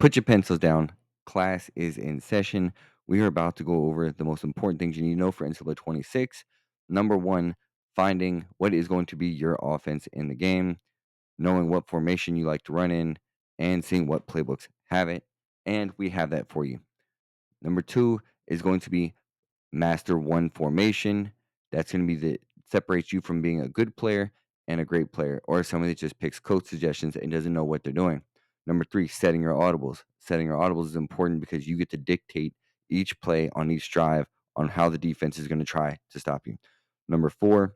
Put your pencils down. Class is in session. We are about to go over the most important things you need to know for NCAA 26. Number one, finding what is going to be your offense in the game, knowing what formation you like to run in, and seeing what playbooks have it. And we have that for you. Number two is going to be master one formation. That's going to be the separates you from being a good player and a great player, or somebody that just picks coach suggestions and doesn't know what they're doing. Number three, setting your audibles. Setting your audibles is important because you get to dictate each play on each drive on how the defense is going to try to stop you. Number four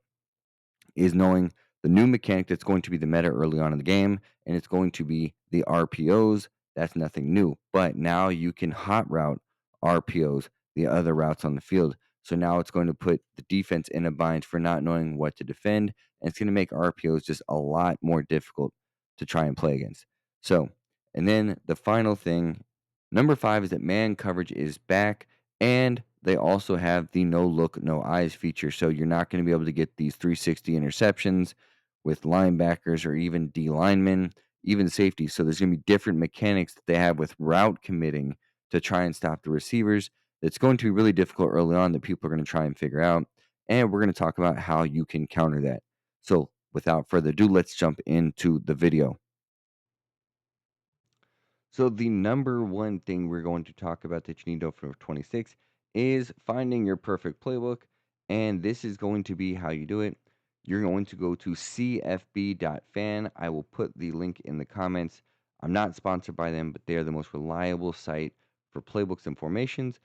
is knowing the new mechanic that's going to be the meta early on in the game, and it's going to be the RPOs. That's nothing new, but now you can hot route RPOs, the other routes on the field. So now it's going to put the defense in a bind for not knowing what to defend, and it's going to make RPOs just a lot more difficult to try and play against. So, and then the final thing, number five, is that man coverage is back, and they also have the no look, no eyes feature. So you're not going to be able to get these 360 interceptions with linebackers or even D linemen, even safety. So there's going to be different mechanics that they have with route committing to try and stop the receivers. It's going to be really difficult early on that people are going to try and figure out. And we're going to talk about how you can counter that. So without further ado, let's jump into the video. So the number one thing we're going to talk about that you need to know for 26 is finding your perfect playbook. And this is going to be how you do it. You're going to go to cfb.fan. I will put the link in the comments. I'm not sponsored by them, but they are the most reliable site for playbooks and formations.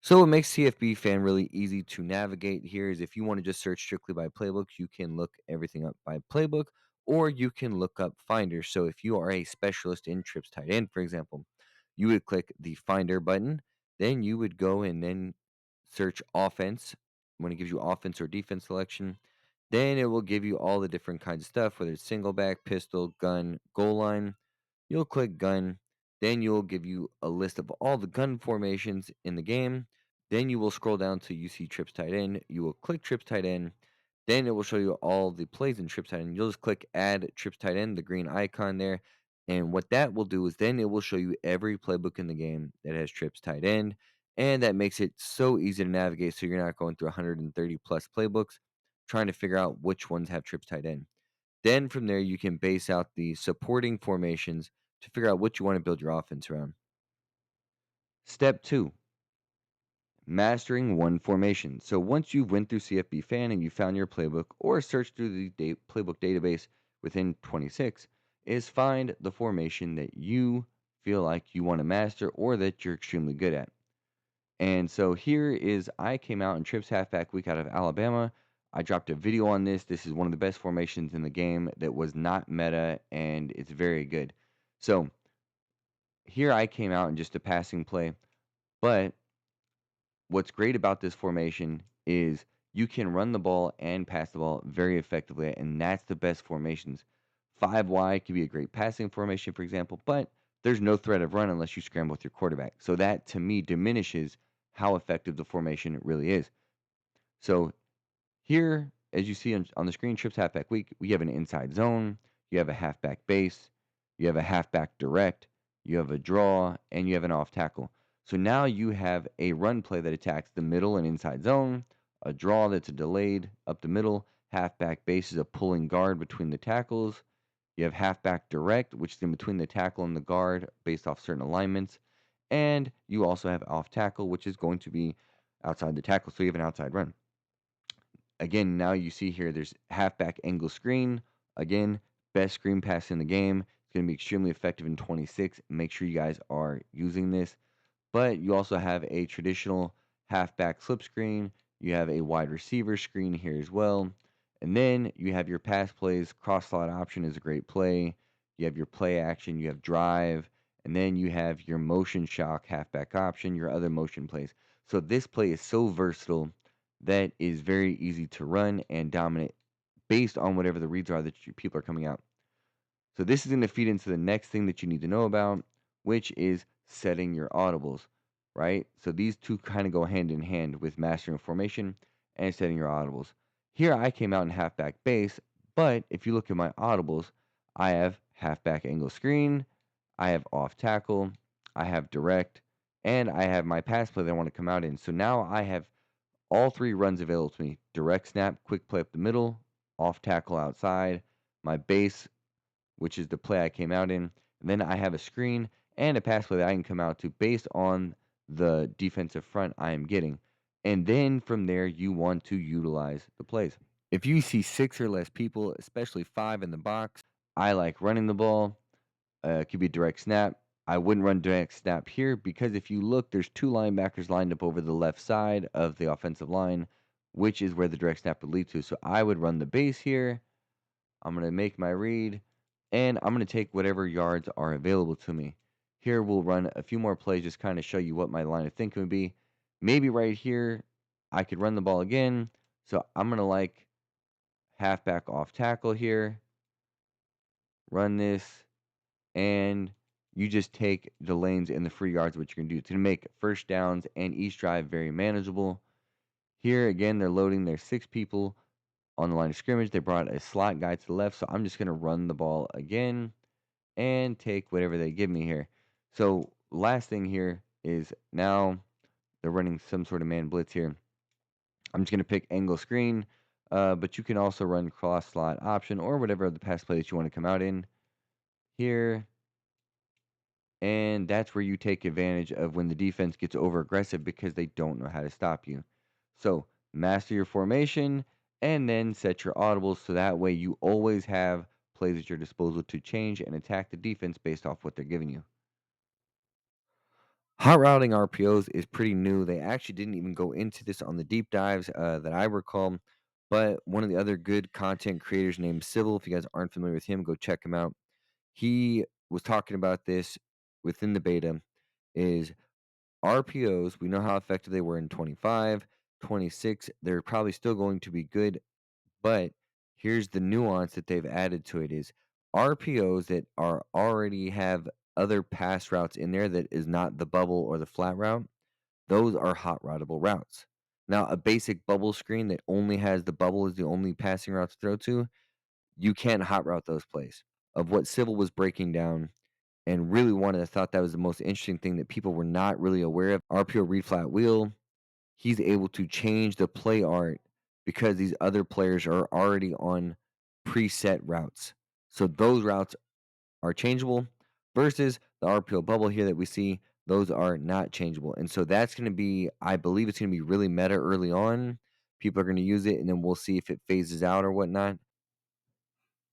So what makes CFB Fan really easy to navigate here is if you want to just search strictly by playbook, you can look everything up by playbook, or you can look up Finder. So if you are a specialist in trips tight end, for example, you would click the Finder button, then you would go and then search offense. When it gives you offense or defense selection, then it will give you all the different kinds of stuff, whether it's single back, pistol, gun, goal line. You'll click gun, then you'll give you a list of all the gun formations in the game. Then you will scroll down till you see trips tight end. You will click trips tight end. Then it will show you all the plays in trips tight end. You'll just click add trips tight end, the green icon there. And what that will do is then it will show you every playbook in the game that has trips tight end. And that makes it so easy to navigate so you're not going through 130 plus playbooks trying to figure out which ones have trips tight end. Then from there, you can base out the supporting formations to figure out what you want to build your offense around. Step two, mastering one formation. So once you've went through CFB Fan and you found your playbook or searched through the playbook database within 26, is find the formation that you feel like you want to master or that you're extremely good at. And so here is I came out in trips halfback week out of Alabama. I dropped a video on this. This is one of the best formations in the game that was not meta, and it's very good. So here I came out in just a passing play, but what's great about this formation is you can run the ball and pass the ball very effectively, and that's the best formations. 5Y could be a great passing formation, for example, but there's no threat of run unless you scramble with your quarterback. So that, to me, diminishes how effective the formation really is. So here, as you see on the screen, trips halfback week, we have an inside zone, you have a halfback base, you have a halfback direct, you have a draw, and you have an off tackle. So now you have a run play that attacks the middle and inside zone, a draw that's a delayed up the middle, halfback base is a pulling guard between the tackles. You have halfback direct, which is in between the tackle and the guard based off certain alignments. And you also have off tackle, which is going to be outside the tackle. So you have an outside run. Again, now you see here there's halfback angle screen. Again, best screen pass in the game. It's going to be extremely effective in 26. Make sure you guys are using this. But you also have a traditional halfback slip screen. You have a wide receiver screen here as well. And then you have your pass plays. Cross slot option is a great play. You have your play action. You have drive. And then you have your motion shock halfback option, your other motion plays. So this play is so versatile that is very easy to run and dominate based on whatever the reads are that people are coming out. So this is going to feed into the next thing that you need to know about, which is setting your audibles, right? So these two kind of go hand in hand with mastering formation and setting your audibles. Here I came out in halfback base, but if you look at my audibles, I have halfback angle screen, I have off tackle, I have direct, and I have my pass play that I want to come out in. So now I have all three runs available to me: direct snap, quick play up the middle, off tackle outside, my base, which is the play I came out in. And then I have a screen and a pass play that I can come out to based on the defensive front I am getting. And then from there, you want to utilize the plays. If you see six or less people, especially five in the box, I like running the ball. It could be direct snap. I wouldn't run direct snap here because if you look, there's two linebackers lined up over the left side of the offensive line, which is where the direct snap would lead to. So I would run the base here. I'm going to make my read, and I'm going to take whatever yards are available to me. Here we'll run a few more plays, just kind of show you what my line of thinking would be. Maybe right here, I could run the ball again. So I'm going to like halfback off tackle here, run this, and you just take the lanes and the free yards, what you're going to do. It's going to make first downs and each drive very manageable. Here, again, they're loading their six people on the line of scrimmage. They brought a slot guy to the left, so I'm just going to run the ball again and take whatever they give me here. So last thing here is now they're running some sort of man blitz here. I'm just going to pick angle screen, but you can also run cross slot option or whatever other pass play that you want to come out in here. And that's where you take advantage of when the defense gets over aggressive because they don't know how to stop you. So master your formation and then set your audibles so that way you always have plays at your disposal to change and attack the defense based off what they're giving you. Hot routing RPOs is pretty new. They actually didn't even go into this on the deep dives that I recall. But one of the other good content creators named Civil, if you guys aren't familiar with him, go check him out. He was talking about this within the beta is RPOs. We know how effective they were in 25, 26. They're probably still going to be good, but here's the nuance that they've added to it is RPOs that are already have other pass routes in there that is not the bubble or the flat route. Those are hot routable routes. Now, a basic bubble screen that only has the bubble as the only passing route to throw to, you can't hot route those plays. Of what Civil was breaking down and really wanted, I thought that was the most interesting thing that people were not really aware of. RPO read flat wheel, he's able to change the play art because these other players are already on preset routes. So those routes are changeable versus the RPO bubble here that we see, those are not changeable. And so that's going to be, I believe it's going to be really meta early on. People are going to use it and then we'll see if it phases out or whatnot.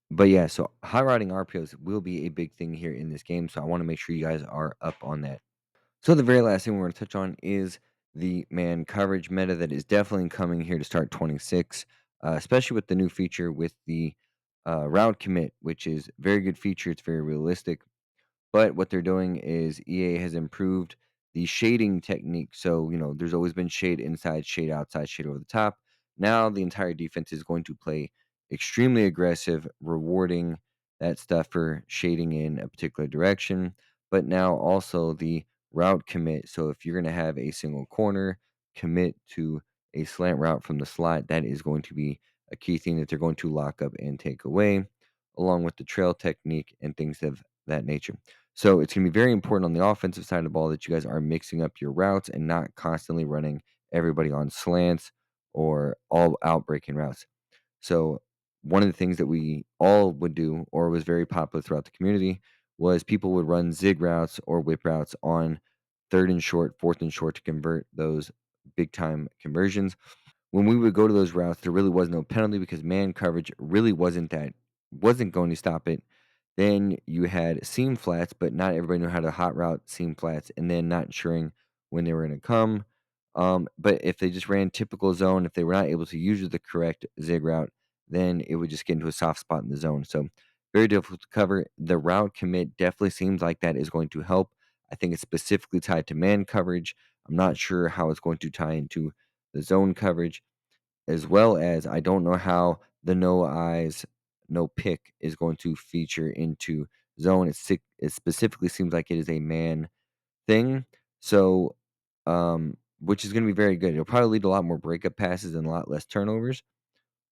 But yeah, so high routing RPOs will be a big thing here in this game. So I want to make sure you guys are up on that. So the very last thing we're going to touch on is the man coverage meta that is definitely coming here to start 26, especially with the new feature with the route commit, which is a very good feature. It's very realistic. But what they're doing is EA has improved the shading technique. So, there's always been shade inside, shade outside, shade over the top. Now the entire defense is going to play extremely aggressive, rewarding that stuff for shading in a particular direction. But now also the route commit. So if you're going to have a single corner commit to a slant route from the slot, that is going to be a key thing that they're going to lock up and take away, along with the trail technique and things of that nature. So it's going to be very important on the offensive side of the ball that you guys are mixing up your routes and not constantly running everybody on slants or all out breaking routes. So one of the things that we all would do or was very popular throughout the community was people would run zig routes or whip routes on third and short, fourth and short to convert those big time conversions. When we would go to those routes, there really was no penalty because man coverage really wasn't going to stop it. Then you had seam flats, but not everybody knew how to hot route seam flats, and then not ensuring when they were going to come. But if they just ran typical zone, if they were not able to use the correct zig route, then it would just get into a soft spot in the zone. So very difficult to cover. The route commit definitely seems like that is going to help. I think it's specifically tied to man coverage. I'm not sure how it's going to tie into the zone coverage, as well as I don't know how the no eyes, no pick is going to feature into zone. It specifically seems like it is a man thing. So, which is going to be very good. It'll probably lead to a lot more breakup passes and a lot less turnovers.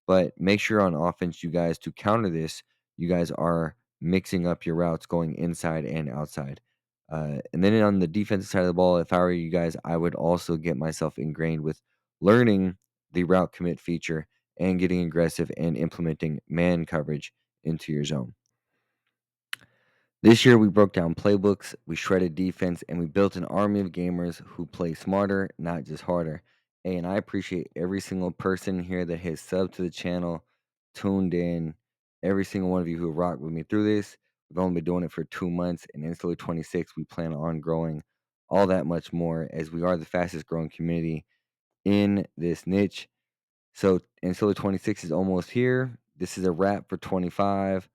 But make sure on offense, you guys, to counter this, you guys are mixing up your routes going inside and outside. And then on the defensive side of the ball, if I were you guys, I would also get myself ingrained with learning the route commit feature and getting aggressive and implementing man coverage into your zone. This year, we broke down playbooks, we shredded defense, and we built an army of gamers who play smarter, not just harder. Hey, and I appreciate every single person here that has subbed to the channel, tuned in, every single one of you who rocked with me through this. We've only been doing it for 2 months, and NCAA 26, we plan on growing all that much more as we are the fastest growing community in this niche. So NCAA 26 is almost here. This is a wrap for 25.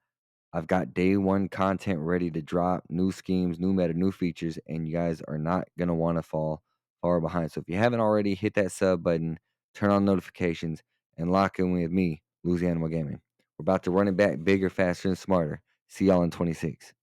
I've got day one content ready to drop, new schemes, new meta, new features, and you guys are not going to want to fall far behind. So if you haven't already, hit that sub button, turn on notifications, and lock in with me, Louisianimal Gaming. We're about to run it back bigger, faster, and smarter. See y'all in 26.